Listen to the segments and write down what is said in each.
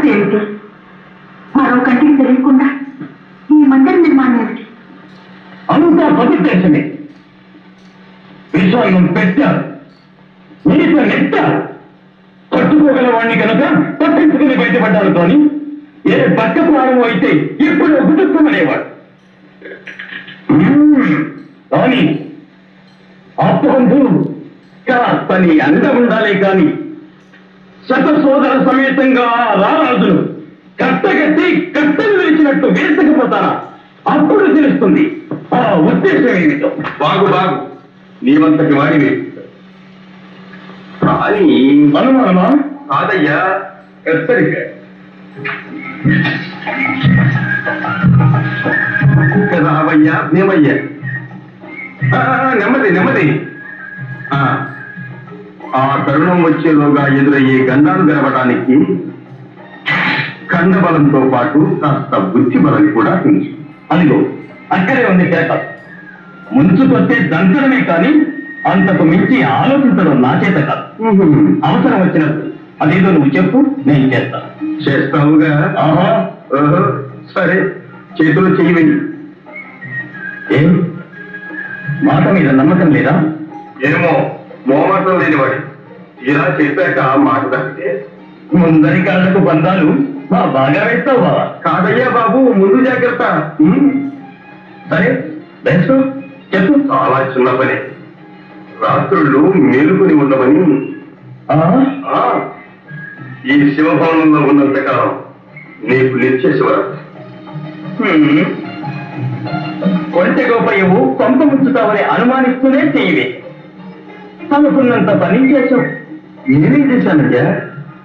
సమస్య ఏమిటి? మరో కంటికి తెలియకుండా ఈ మందిర నిర్మాణం ఏమిటి? అంతా పవిత్రమే. విశ్వాసం పెట్టారు, నీతో నెట్టారు. పట్టుకోగల వాడిని కనుక పట్టించుకుని బయటపడ్డారు. కానీ ఏ పక్క ప్రారంభం అయితే ఇప్పుడు గుర్తుమనేవాడు. కానీ ఆత్మబంధువు కాస్తని అండ ఉండాలి. కానీ శత సోదర సమేతంగా రారాజులు కట్టగట్టి కట్టలు వేసినట్టు వేసకపోతారా? అప్పుడు తెలుస్తుంది ఆ ఉద్దేశం ఏమిటో. బాగు బాగు, నీవంతటి వాడివి. కానీ అనుమానమా? కాదయ్యా, హెచ్చరిక. రావయ్యా, మేమయ్యా. నెమ్మది నెమ్మది. ఆ తరుణం వచ్చేలోగా ఎదురయ్యే గండాలు గెలవడానికి కండబలంతో పాటు కాస్త బుద్ధి బలం కూడా తెలుసు. అదిగో అక్కడే ఉంది చేత. ముంచుకొస్తే దంచడమే కానీ అంతకు మించి ఆలోచించడం నా చేత కాదు. అవసరం వచ్చినప్పుడు అదేదో నువ్వు చెప్పు, నేను చేస్తాను. చేస్తావుగా? ఆహా, ఓహో, సరే, చేతులు చెయ్యి. ఏం మాట మీద నమ్మకం లేదా? ఏమో, మోమాటం లేనివాడి. ఇలా చెప్పాక మాట తప్పితే ముందరి కాళ్లకు బంధాలు బాగా వేస్తావు బావా. కాదయ్యా బాబు, ముందు జాగ్రత్త. సరే వేస్తూ చెప్పు. చాలా చిన్న పని. రాత్రుళ్ళు మేలుకొని ఉండమని. ఈ శివభవనంలో ఉన్నంతకాలం నీకు నిత్య శివరాత్రి. కొంచె గోపయ్యవు కొంత ముంచుతావని అనుమానిస్తూనే చెయ్యవే. అనుకున్నంత పని చేశావు. ఏమేం చేశానయ్యా?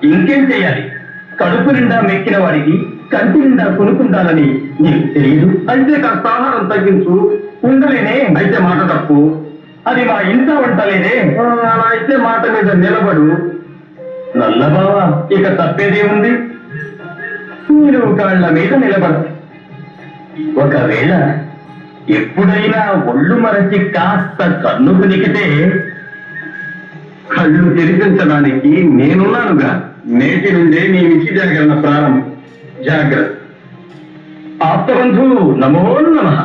ఇంకేం చెయ్యాలి? కడుపు నిండా మెక్కిన వాడికి కంటి నిండా కొనుక్కుంటానని నీకు తెలియదు. అయితే కాస్త ఆహారం తగ్గించు. ఉండలేనే. అయితే మాట తప్పు. అది మా ఇంట్లో వంటలేదే. అలా అయితే మాట మీద నిలబడు. నల్లబావా, ఇక తప్పేదే ఉంది. మీరు కాళ్ల మీద నిలబడదు. ఒకవేళ ఎప్పుడైనా ఒళ్ళు మరచి కాస్త కన్ను కునికితే కళ్ళు తెరిపించడానికి నేనున్నానుగా. నేటి నుండే నీ విషి జాగరణ ప్రారంభం. జాగ్రత్త. ఆప్తబంధు నమో నమః.